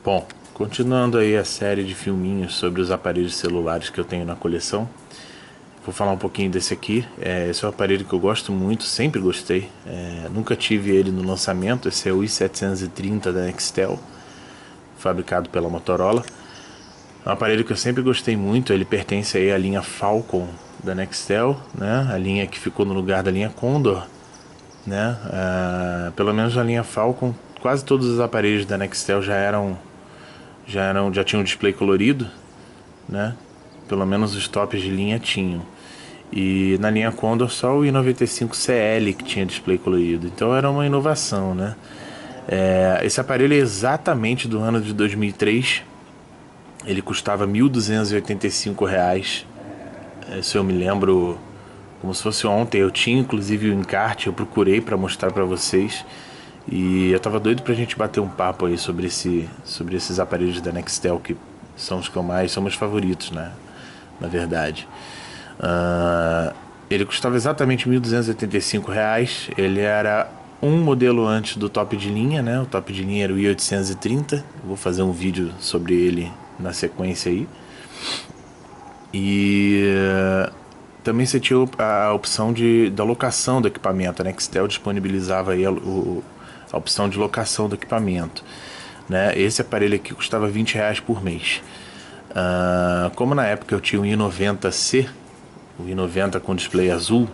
Bom, continuando aí a série de filminhos sobre os aparelhos celulares que eu tenho na coleção, vou falar um pouquinho desse aqui. Esse é um aparelho que eu gosto muito, sempre gostei. Nunca tive ele no lançamento. Esse é o i730 da Nextel, fabricado pela Motorola. É um aparelho que eu sempre gostei muito. Ele pertence aí à linha Falcon da Nextel, né? A linha que ficou no lugar da linha Condor, né? Pelo menos na linha Falcon, quase todos os aparelhos da Nextel já tinham display colorido, né? Pelo menos os tops de linha tinham. E na linha Condor só o i95CL que tinha display colorido. Então era uma inovação, né? Esse aparelho é exatamente do ano de 2003. Ele custava R$ 1.285. Se eu me lembro como se fosse ontem. Eu tinha inclusive o encarte, eu procurei para mostrar para vocês. E eu tava doido pra gente bater um papo aí sobre esses aparelhos da Nextel, que são os que são meus favoritos, né? Na verdade. Ele custava exatamente R$ 1.285. Ele era um modelo antes do top de linha, né? O top de linha era o i830. Vou fazer um vídeo sobre ele na sequência aí. E também você tinha a opção da locação do equipamento. A Nextel disponibilizava aí a opção de locação do equipamento, né? Esse aparelho aqui custava R$ 20 por mês. Como na época eu tinha o i90C, o i90 com display azul,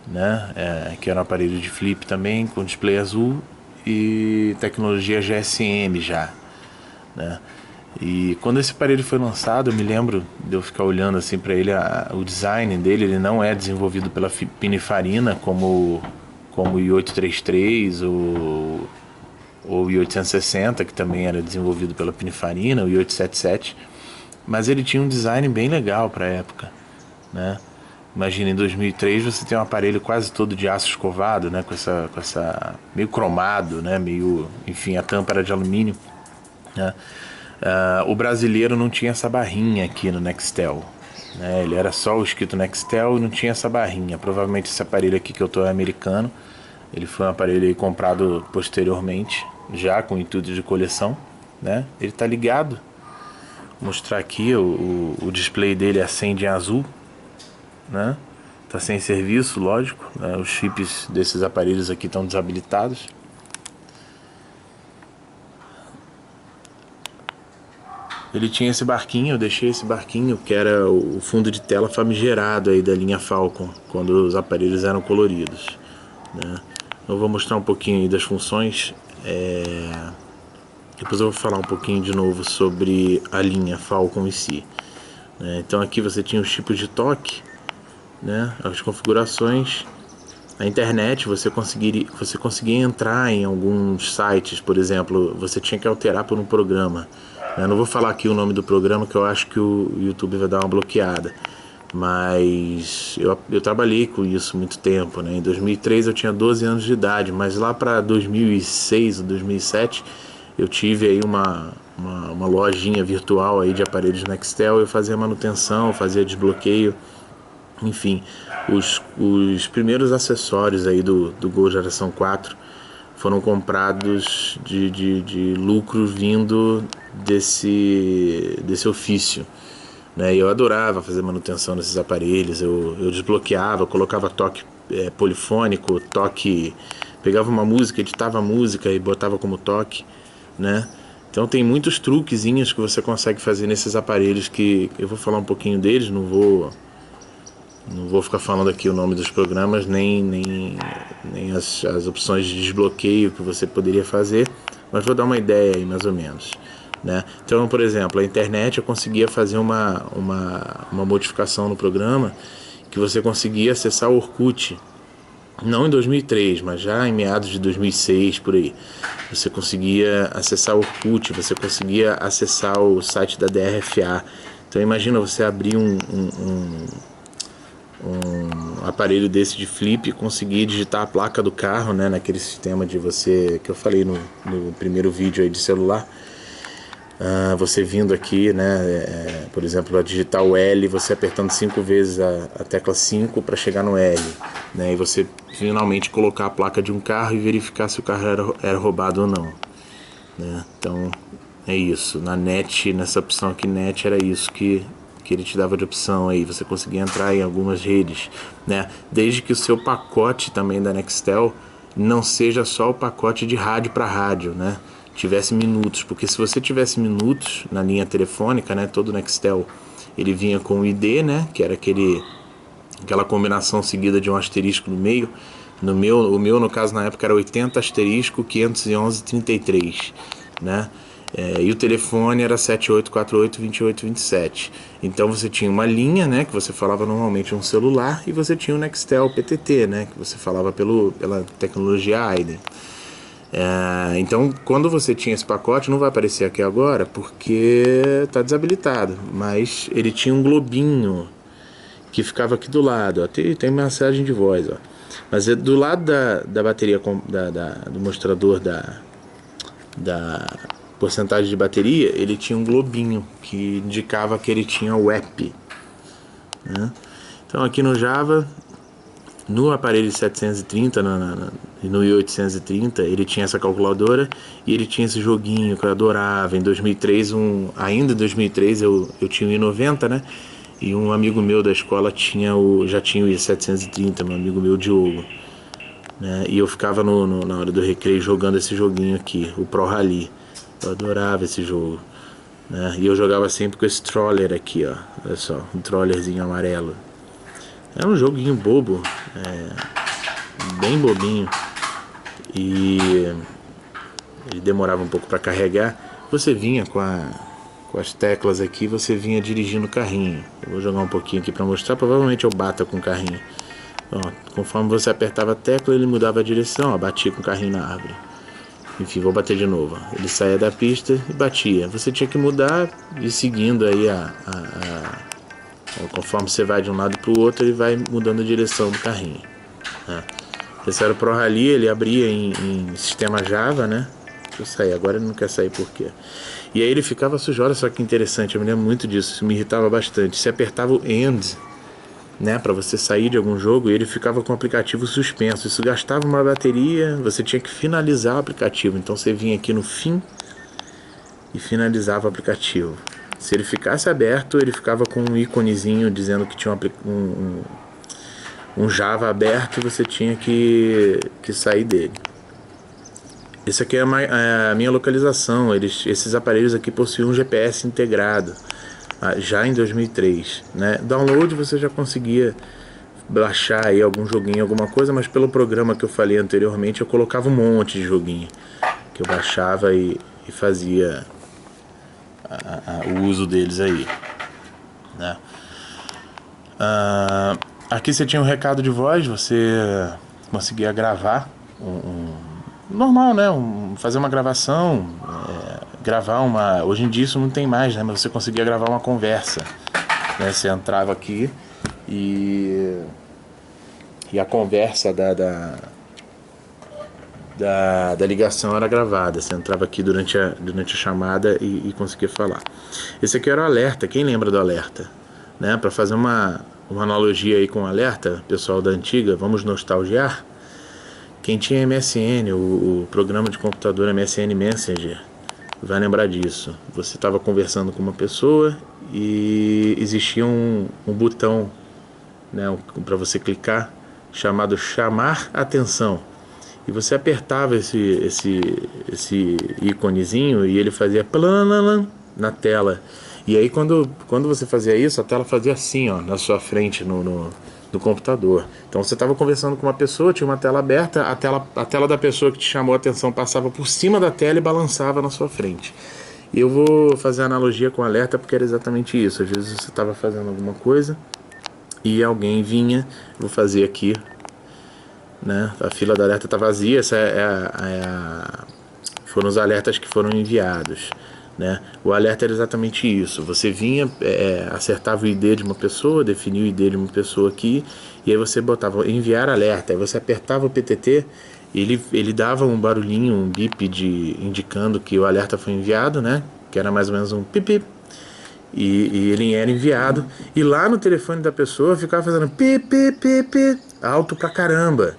né? Que era um aparelho de flip também com display azul e tecnologia GSM já, né? E quando esse aparelho foi lançado, eu me lembro de eu ficar olhando assim para ele. O design dele, ele não é desenvolvido pela Pininfarina como o i833 ou o i860, que também era desenvolvido pela Pininfarina, o i877, mas ele tinha um design bem legal para a época, né? Imagina, em 2003 você tem um aparelho quase todo de aço escovado, né? Com essa meio cromado, né? Enfim, a tampa era de alumínio, né? O brasileiro não tinha essa barrinha aqui no Nextel, né? Ele era só o escrito Nextel e não tinha essa barrinha. Provavelmente esse aparelho aqui que eu tô é americano. Ele foi um aparelho aí comprado posteriormente, já com intuito de coleção, né? Ele tá ligado. Vou mostrar aqui, o display dele acende em azul, né? Tá sem serviço, lógico, né? Os chips desses aparelhos aqui estão desabilitados. Ele tinha esse barquinho, eu deixei esse barquinho, que era o fundo de tela famigerado aí da linha Falcon, quando os aparelhos eram coloridos, né? Eu vou mostrar um pouquinho aí das funções. Depois eu vou falar um pouquinho de novo sobre a linha Falcon em si, né? Então aqui você tinha os tipos de toque, né? As configurações. A internet, você conseguia entrar em alguns sites, por exemplo, você tinha que alterar por um programa. Eu não vou falar aqui o nome do programa, que eu acho que o YouTube vai dar uma bloqueada. Mas eu trabalhei com isso muito tempo, né? Em 2003 eu tinha 12 anos de idade, mas lá para 2006 ou 2007 eu tive aí uma lojinha virtual aí de aparelhos Nextel. Eu fazia manutenção, fazia desbloqueio, enfim. Os primeiros acessórios aí do Gol Geração 4 foram comprados de lucro vindo desse ofício, né? E eu adorava fazer manutenção nesses aparelhos. Eu desbloqueava, colocava toque polifônico, toque, pegava uma música, editava a música e botava como toque, né? Então tem muitos truquezinhos que você consegue fazer nesses aparelhos, que eu vou falar um pouquinho deles. Não vou ficar falando aqui o nome dos programas, nem as opções de desbloqueio que você poderia fazer, mas vou dar uma ideia aí mais ou menos, né? Então, por exemplo, a internet, eu conseguia fazer uma modificação no programa, que você conseguia acessar o Orkut, não em 2003, mas já em meados de 2006, por aí. Você conseguia acessar o Orkut, você conseguia acessar o site da DRFA. Então imagina você abrir um aparelho desse de flip, conseguir digitar a placa do carro, né, naquele sistema de você, que eu falei no primeiro vídeo aí de celular. Você vindo aqui, né, por exemplo, a digitar o L, você apertando 5 vezes a tecla 5 para chegar no L, né, e você finalmente colocar a placa de um carro e verificar se o carro era roubado ou não, né? Então É isso, na NET, nessa opção aqui NET, era isso que ele te dava de opção aí, você conseguia entrar em algumas redes, né? Desde que o seu pacote também da Nextel não seja só o pacote de rádio para rádio, né? Tivesse minutos, porque se você tivesse minutos na linha telefônica, né, todo Nextel, ele vinha com o ID, né, que era aquela combinação seguida de um asterisco no meio. O meu no caso na época era 80 asterisco 511 33, né? E o telefone era 7848 2827. Então você tinha uma linha, né, que você falava normalmente um celular, e você tinha o Nextel PTT, né, que você falava pela tecnologia AIDEN. Então quando você tinha esse pacote, não vai aparecer aqui agora porque está desabilitado, mas ele tinha um globinho que ficava aqui do lado, ó. Tem mensagem de voz, ó. Mas é do lado da bateria, do mostrador da porcentagem de bateria, ele tinha um globinho que indicava que ele tinha o app, né? Então aqui no Java, no aparelho 730, no i830, ele tinha essa calculadora e ele tinha esse joguinho que eu adorava. Em 2003, ainda em 2003 eu tinha o i90, né? E um amigo meu da escola já tinha o i730, meu amigo meu Diogo, né? E eu ficava na hora do recreio jogando esse joguinho aqui, o Pro Rally. Eu adorava esse jogo, né? E eu jogava sempre com esse troller aqui, ó. Olha só, um trollerzinho amarelo. Era um joguinho bobo, bem bobinho. E ele demorava um pouco para carregar. Você vinha com as teclas aqui, você vinha dirigindo o carrinho. Eu vou jogar um pouquinho aqui para mostrar. Provavelmente eu bata com o carrinho. Ó, conforme você apertava a tecla, ele mudava a direção. Ó, batia com o carrinho na árvore. Enfim, vou bater de novo. Ele saía da pista e batia. Você tinha que mudar e seguindo aí conforme você vai de um lado para o outro, ele vai mudando a direção do carrinho, né? Esse era o Pro Rally, ele abria em sistema Java, né? Deixa eu sair, agora ele não quer sair por quê? E aí ele ficava sujo. Olha só que interessante, eu me lembro muito disso, isso me irritava bastante. Você apertava o END, né, para você sair de algum jogo, e ele ficava com o aplicativo suspenso. Isso gastava uma bateria, você tinha que finalizar o aplicativo. Então você vinha aqui no fim e finalizava o aplicativo. Se ele ficasse aberto, ele ficava com um íconezinho dizendo que tinha um Java aberto e você tinha que sair dele. Esse aqui é a minha localização. Esses aparelhos aqui possuíam um GPS integrado, já em 2003, né? Download você já conseguia baixar aí algum joguinho, alguma coisa, mas pelo programa que eu falei anteriormente, eu colocava um monte de joguinho que eu baixava e fazia o uso deles aí, né? Aqui você tinha um recado de voz, você conseguia gravar normal, né? Fazer uma gravação, gravar uma... Hoje em dia isso não tem mais, né? Mas você conseguia gravar uma conversa, né? Você entrava aqui e a conversa da ligação era gravada. Você entrava aqui durante a chamada e conseguia falar. Esse aqui era o alerta. Quem lembra do alerta, né? Para fazer uma analogia aí com o alerta, pessoal da antiga, vamos nostalgiar. Quem tinha MSN, o programa de computador MSN Messenger, vai lembrar disso. Você estava conversando com uma pessoa e existia um botão, né, para você clicar, chamado chamar atenção. E você apertava esse íconezinho e ele fazia planalan na tela. E aí quando você fazia isso, a tela fazia assim, ó, na sua frente no computador. Então você estava conversando com uma pessoa, tinha uma tela aberta, a tela da pessoa que te chamou a atenção passava por cima da tela e balançava na sua frente. E eu vou fazer a analogia com alerta porque era exatamente isso. Às vezes você estava fazendo alguma coisa e alguém vinha, vou fazer aqui, né? A fila da alerta está vazia. Essa foram os alertas que foram enviados, né? O alerta era exatamente isso. Você vinha, acertava o ID de uma pessoa, definia o ID de uma pessoa aqui, e aí você botava enviar alerta. Aí você apertava o PTT, ele dava um barulhinho, um bip indicando que o alerta foi enviado, né? Que era mais ou menos um pip, e ele era enviado. E lá no telefone da pessoa ficava fazendo pip, pip, pip, alto pra caramba.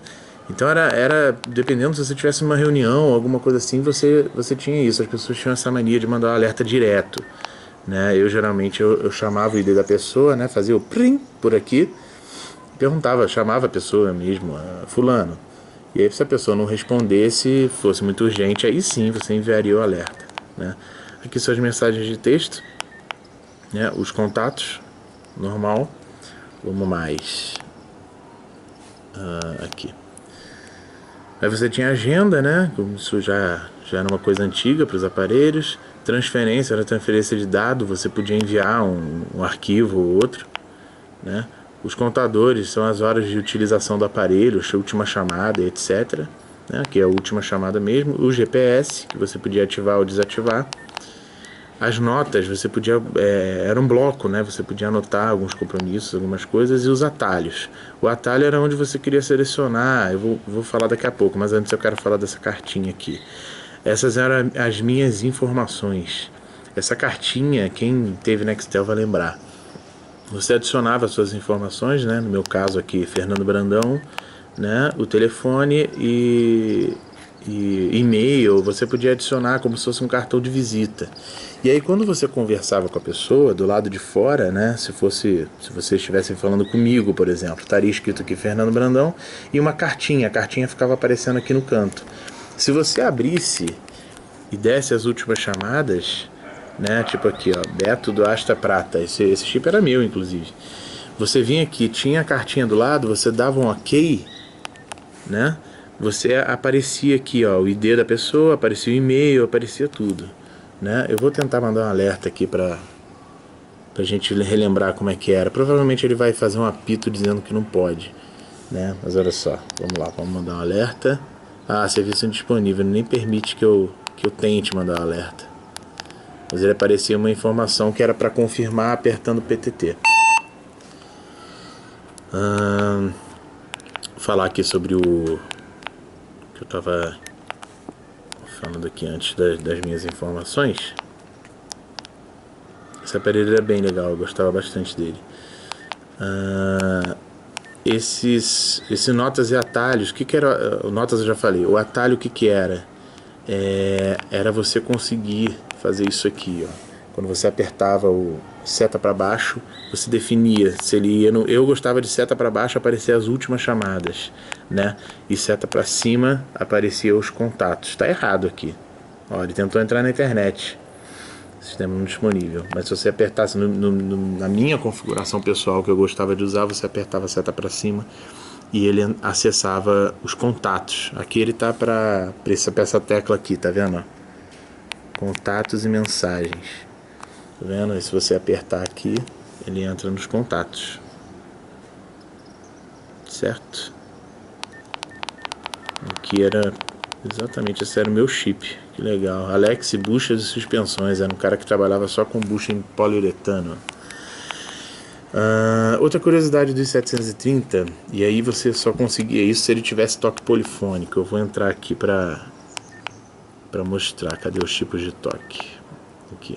Então era dependendo se você tivesse uma reunião, alguma coisa assim, você tinha isso. As pessoas tinham essa mania de mandar um alerta direto, né? Eu geralmente eu chamava o ID da pessoa, né? Fazia o prim por aqui, perguntava, chamava a pessoa mesmo, fulano. E aí se a pessoa não respondesse, fosse muito urgente, aí sim você enviaria o alerta, né? Aqui são as mensagens de texto, né? Os contatos, normal. Vamos mais aqui. Aí você tinha agenda, né? Isso já era uma coisa antiga para os aparelhos. Transferência era transferência de dado, você podia enviar um arquivo ou outro, né? Os contadores são as horas de utilização do aparelho, a última chamada, etc. Né? Que é a última chamada mesmo. O GPS, que você podia ativar ou desativar. As notas, você podia... era um bloco, né? Você podia anotar alguns compromissos, algumas coisas. E os atalhos. O atalho era onde você queria selecionar. Eu vou falar daqui a pouco, mas antes eu quero falar dessa cartinha aqui. Essas eram as minhas informações. Essa cartinha, quem teve Nextel vai lembrar. Você adicionava suas informações, né? No meu caso aqui, Fernando Brandão, né? O telefone e e-mail, você podia adicionar como se fosse um cartão de visita. E aí quando você conversava com a pessoa do lado de fora, né, se vocês estivessem falando comigo, por exemplo, estaria escrito aqui Fernando Brandão e uma cartinha, a cartinha ficava aparecendo aqui no canto. Se você abrisse e desse as últimas chamadas, né, tipo aqui, ó, Beto do Asta Prata, esse chip era meu inclusive. Você vinha aqui, tinha a cartinha do lado, você dava um ok, né? Você aparecia aqui, ó, o ID da pessoa, aparecia o e-mail, aparecia tudo, né? Eu vou tentar mandar um alerta aqui pra gente relembrar como é que era. Provavelmente ele vai fazer um apito dizendo que não pode, né? Mas olha só, vamos lá, vamos mandar um alerta. Ah, serviço indisponível, nem permite que eu tente mandar um alerta. Mas ele aparecia uma informação que era para confirmar apertando PTT. Falar aqui sobre o que eu estava falando aqui antes das minhas informações. Esse aparelho era bem legal, eu gostava bastante dele. Esse notas e atalhos, o que era? O notas eu já falei. O atalho, o que era? Era você conseguir fazer isso aqui, ó. Quando você apertava o seta para baixo, você definia se ele ia no... Eu gostava de seta para baixo aparecer as últimas chamadas, né? E seta para cima aparecia os contatos. Tá errado aqui. Ó, ele tentou entrar na internet. Sistema não disponível. Mas se você apertasse na minha configuração pessoal que eu gostava de usar, você apertava a seta para cima e ele acessava os contatos. Aqui ele tá para essa tecla aqui, tá vendo? Contatos e mensagens. Tá vendo? E se você apertar aqui, ele entra nos contatos. Certo? Aqui era exatamente, esse era o meu chip. Que legal. Alex buchas e suspensões. Era um cara que trabalhava só com bucha em poliuretano. Outra curiosidade dos 730, e aí você só conseguia isso se ele tivesse toque polifônico. Eu vou entrar aqui para mostrar. Cadê os tipos de toque? Aqui.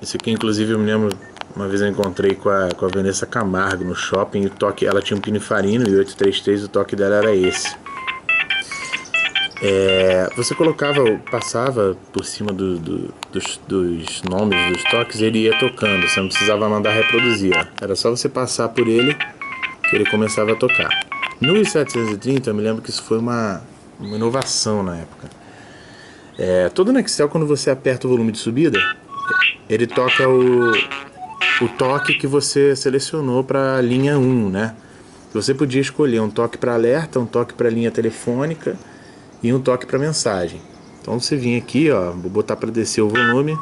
Esse aqui, inclusive, eu me lembro, uma vez eu encontrei com a Vanessa Camargo no shopping. O toque, ela tinha um Pininfarina e 833, o toque dela era esse. Você passava por cima dos nomes dos toques e ele ia tocando. Você não precisava mandar reproduzir, ó. Era só você passar por ele que ele começava a tocar. No i730 eu me lembro que isso foi uma inovação na época. Todo Nextel, quando você aperta o volume de subida, ele toca o toque que você selecionou para a linha 1, né? Você podia escolher um toque para alerta, um toque para linha telefônica e um toque para mensagem. Então você vinha aqui, ó, vou botar para descer o volume,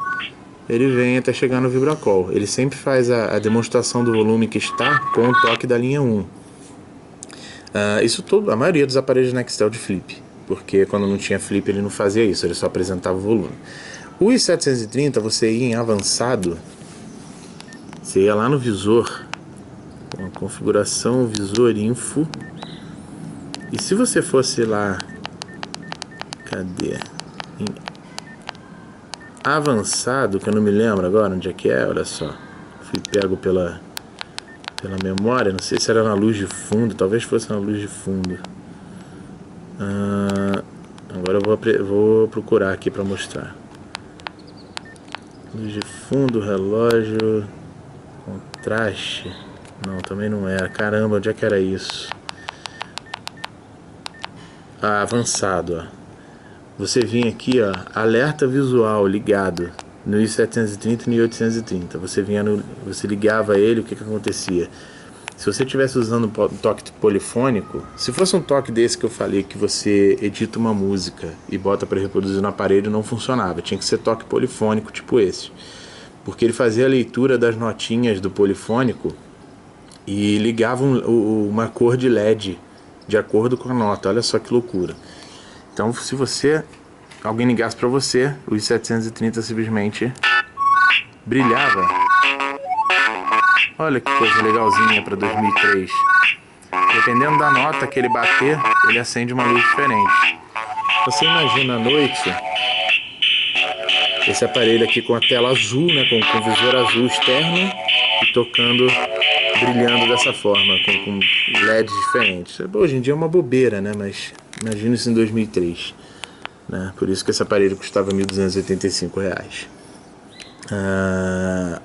ele vem até chegar no Vibracall. Ele sempre faz a demonstração do volume que está com o toque da linha 1. A maioria dos aparelhos Nextel de flip, porque quando não tinha flip ele não fazia isso, ele só apresentava o volume. O i730 você ia em avançado, você ia lá no visor, com a configuração visor info, e se você fosse lá, cadê? Em avançado, que eu não me lembro agora onde é que é, olha só, fui pego pela pela memória, não sei se era na luz de fundo, talvez fosse na luz de fundo. Agora eu vou procurar aqui para mostrar. Luz de fundo, relógio, contraste. Não, também não era. Caramba, onde é que era isso? Avançado, ó. Você vinha aqui, ó, alerta visual ligado no i730 e no i830. Você ligava ele, o que acontecia? Se você estivesse usando um toque polifônico, se fosse um toque desse que eu falei, que você edita uma música e bota para reproduzir no aparelho, não funcionava. Tinha que ser toque polifônico tipo esse, porque ele fazia a leitura das notinhas do polifônico e ligava uma cor de LED de acordo com a nota. Olha só que loucura. Então, se alguém ligasse para você, o i730 simplesmente brilhava. Olha que coisa legalzinha para 2003. Dependendo da nota que ele bater, ele acende uma luz diferente. Você imagina à noite esse aparelho aqui com a tela azul, né, com o visor azul externo e tocando, brilhando dessa forma, com LEDs diferentes. Hoje em dia é uma bobeira, né, mas imagina isso em 2003. Né? Por isso que esse aparelho custava R$ 1.285.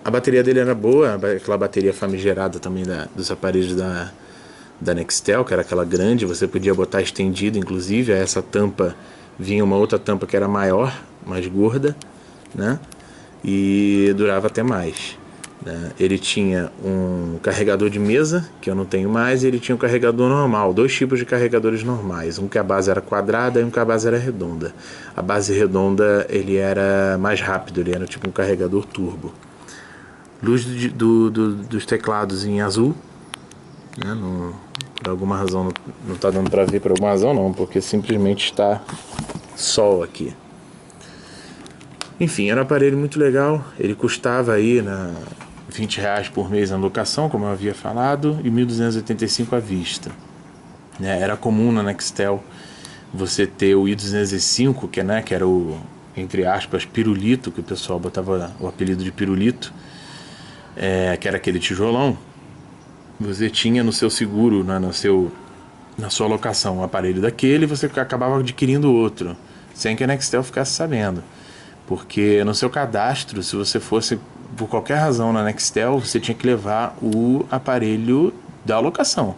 A bateria dele era boa, aquela bateria famigerada também dos aparelhos da Nextel, que era aquela grande, você podia botar estendido, inclusive. Essa tampa vinha uma outra tampa que era maior, mais gorda, né? E durava até mais, né? Ele tinha um carregador de mesa, que eu não tenho mais, e ele tinha um carregador normal, 2 tipos de carregadores normais, um que a base era quadrada e um que a base era redonda. A base redonda ele era mais rápido, ele era tipo um carregador turbo. Luz dos teclados em azul, né? Por alguma razão não está dando para ver, por alguma razão não, porque simplesmente está sol aqui. Enfim, era um aparelho muito legal, ele custava aí R$20 por mês na locação, como eu havia falado, e 1.285 à vista. Era comum na Nextel você ter o i205, que era o, entre aspas, pirulito, que o pessoal botava o apelido de pirulito, que era aquele tijolão. Você tinha no seu seguro, na sua locação, um aparelho daquele, e você acabava adquirindo outro, sem que a Nextel ficasse sabendo. Porque no seu cadastro, se você fosse por qualquer razão na Nextel, você tinha que levar o aparelho da locação,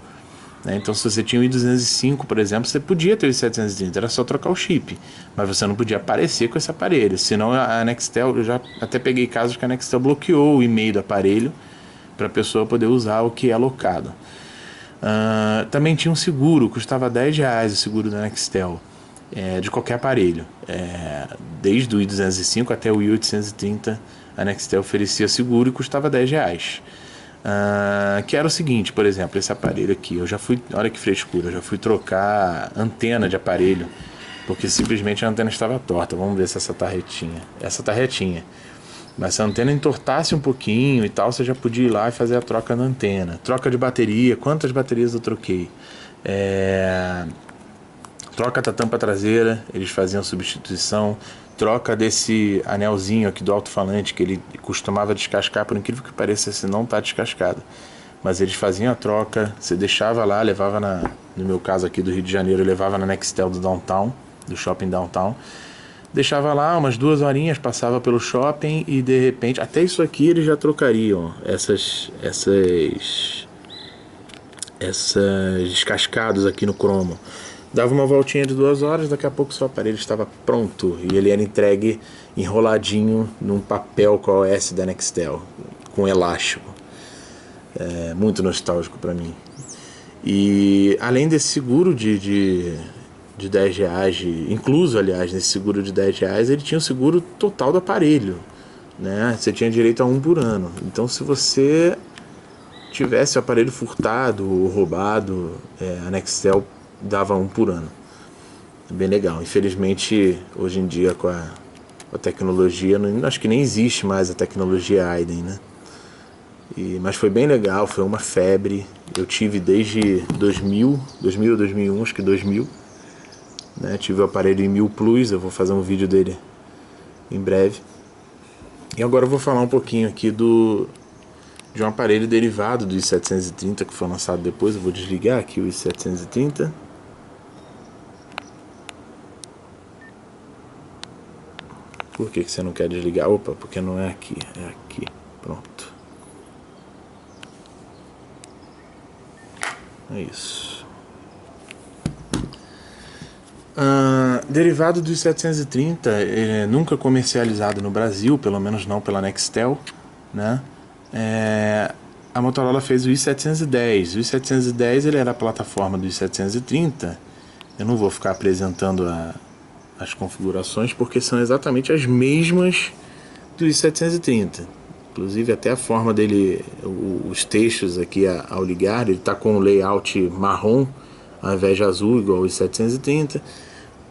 né? Então, se você tinha o i205, por exemplo, você podia ter o i730, era só trocar o chip, mas você não podia aparecer com esse aparelho. Senão a Nextel, eu já até peguei casos que a Nextel bloqueou o e-mail do aparelho para a pessoa poder usar o que é alocado. Também tinha um seguro, custava R$10 o seguro da Nextel. De qualquer aparelho, desde o i205 até o i830, a Nextel oferecia seguro e custava R$10. Que era o seguinte, por exemplo, esse aparelho aqui, olha que frescura, eu já fui trocar antena de aparelho, porque simplesmente a antena estava torta. Vamos ver se essa tá retinha. Mas se a antena entortasse um pouquinho e tal, você já podia ir lá e fazer a troca da antena. Troca de bateria, quantas baterias eu troquei? Troca da tampa traseira, eles faziam substituição. Troca desse anelzinho aqui do alto-falante, que ele costumava descascar, por incrível que pareça, esse não está descascado. Mas eles faziam a troca, você deixava lá, levava no meu caso aqui do Rio de Janeiro, eu levava na Nextel do Downtown, do Shopping Downtown. Deixava lá umas 2 horinhas, passava pelo shopping e de repente, até isso aqui eles já trocariam, essas descascados aqui no cromo. Dava uma voltinha de 2 horas, daqui a pouco seu aparelho estava pronto e ele era entregue enroladinho num papel com a OS da Nextel, com elástico. Muito nostálgico para mim. E além desse seguro de R$10, incluso aliás nesse seguro de R$10, ele tinha o seguro total do aparelho, né? Você tinha direito a 1 por ano. Então, se você tivesse o aparelho furtado ou roubado, a Nextel dava 1 por ano. Bem legal. Infelizmente, hoje em dia, com a tecnologia, acho que nem existe mais a tecnologia Aiden, né? Mas foi bem legal, foi uma febre. Eu tive desde 2000 ou 2001, acho que 2000, né? Tive o aparelho em 1000 Plus, eu vou fazer um vídeo dele em breve. E agora eu vou falar um pouquinho aqui de um aparelho derivado do i730 que foi lançado depois. Eu vou desligar aqui o i730. Por que você não quer desligar? Opa, porque não é aqui, é aqui. Pronto. É isso. Derivado do i730, nunca comercializado no Brasil, pelo menos não pela Nextel, né? A Motorola fez o i710. O i710 ele era a plataforma do i730. Eu não vou ficar apresentando as configurações porque são exatamente as mesmas do i730. Inclusive até a forma dele, os textos aqui ao ligar, ele está com o layout marrom ao invés de azul, igual o i730,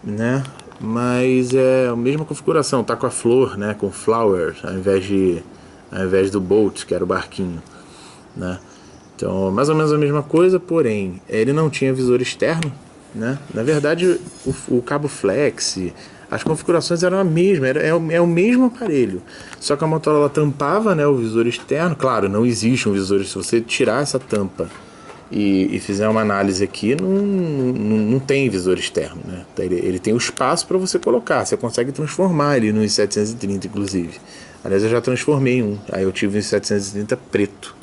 né? Mas é a mesma configuração, tá com a flor, né? Com flower, ao invés do boat, que era o barquinho, né? Então, mais ou menos a mesma coisa, porém, ele não tinha visor externo, né? Na verdade, o cabo flex, as configurações eram a mesma, é o mesmo aparelho. Só que a Motorola tampava, né, o visor externo. Claro, não existe um visor. Se você tirar essa tampa e fizer uma análise aqui, não tem visor externo, né? Ele tem o espaço para você colocar. Você consegue transformar ele no i730, inclusive. Aliás, eu já transformei um. Aí eu tive um i730 preto,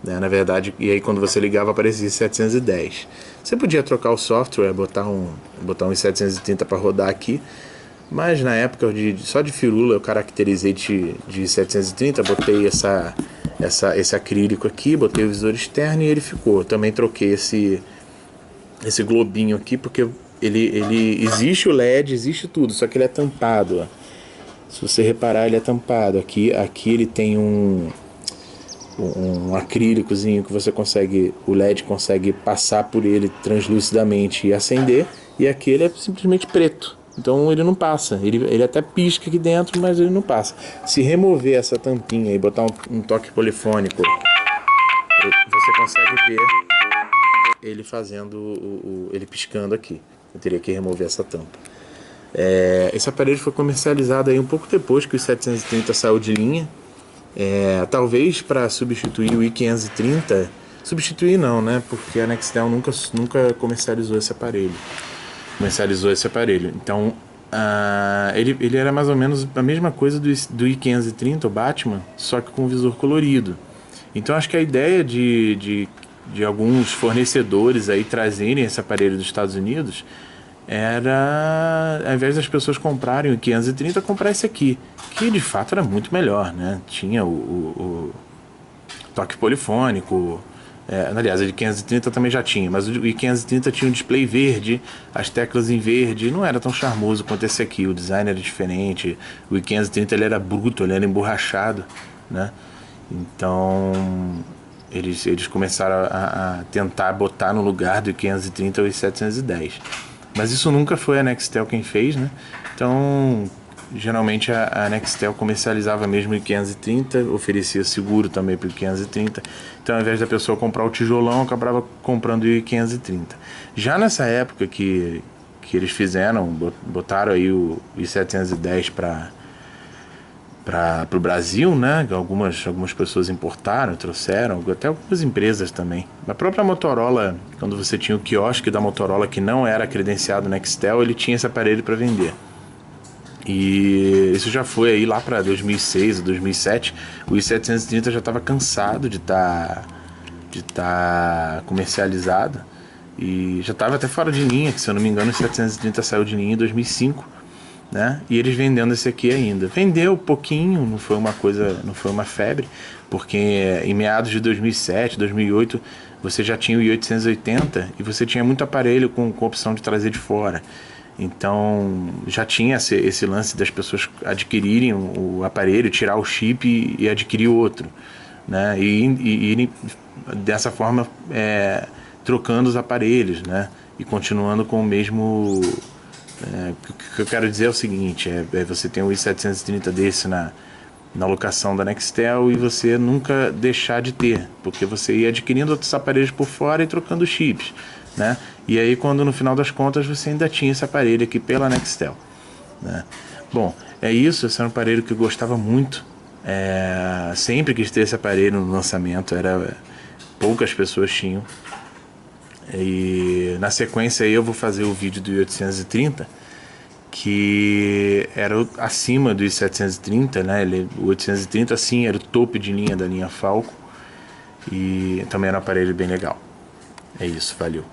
né, na verdade, e aí quando você ligava aparecia 710. Você podia trocar o software, botar um i730 para rodar aqui, mas na época só de firula eu caracterizei de 730, botei esse acrílico aqui, botei o visor externo e ele ficou. Também troquei esse globinho aqui porque ele existe o LED, existe tudo, só que ele é tampado, ó. Se você reparar, ele é tampado. Aqui ele tem um acrílicozinho que o LED consegue passar por ele translucidamente e acender, e aqui ele é simplesmente preto, então ele não passa, ele até pisca aqui dentro, mas ele não passa. Se remover essa tampinha e botar um toque polifônico, você consegue ver ele fazendo ele piscando aqui. Eu teria que remover essa tampa. Esse aparelho foi comercializado aí um pouco depois que o 730 saiu de linha. Talvez para substituir o i530, substituir não, né? Porque a Nextel nunca comercializou esse aparelho. Então, ele era mais ou menos a mesma coisa do i530, o Batman, só que com visor colorido. Então, acho que a ideia de alguns fornecedores aí trazerem esse aparelho dos Estados Unidos era, ao invés das pessoas comprarem o 530, comprar esse aqui, que de fato era muito melhor, né? Tinha o toque polifônico, aliás, o de 530 também já tinha, mas o de 530 tinha um display verde, as teclas em verde, não era tão charmoso quanto esse aqui, o design era diferente. O i530 ele era bruto, ele era emborrachado, né? Então eles começaram a tentar botar no lugar do i530 o i710. Mas isso nunca foi a Nextel quem fez, né? Então, geralmente a Nextel comercializava mesmo o i530, oferecia seguro também para o i530. Então, ao invés da pessoa comprar o tijolão, acabava comprando o i530. Já nessa época que eles botaram aí o i710 para o Brasil, né? Algumas pessoas importaram, trouxeram, até algumas empresas também. A própria Motorola, quando você tinha o quiosque da Motorola que não era credenciado Nextel, ele tinha esse aparelho para vender. E isso já foi aí lá para 2006 ou 2007. O i730 já estava cansado de estar comercializado e já estava até fora de linha, que se eu não me engano o i730 saiu de linha em 2005. Né? E eles vendendo esse aqui ainda. Vendeu pouquinho, não foi uma febre, porque em meados de 2007, 2008, você já tinha o i880 e você tinha muito aparelho com opção de trazer de fora. Então já tinha esse lance das pessoas adquirirem o aparelho, tirar o chip e adquirir outro, né? E irem dessa forma trocando os aparelhos, né? E continuando com o mesmo. O que eu quero dizer é o seguinte, você tem um i730 desse na locação da Nextel e você nunca deixar de ter, porque você ia adquirindo outros aparelhos por fora e trocando chips, né? E aí quando no final das contas você ainda tinha esse aparelho aqui pela Nextel, né? Bom, esse era um aparelho que eu gostava muito, Sempre quis ter esse aparelho no lançamento, poucas pessoas tinham. E na sequência aí eu vou fazer o vídeo do i830, que era acima do i730, né? O 830 assim era o topo de linha da linha Falcon, e também era um aparelho bem legal. É isso, valeu.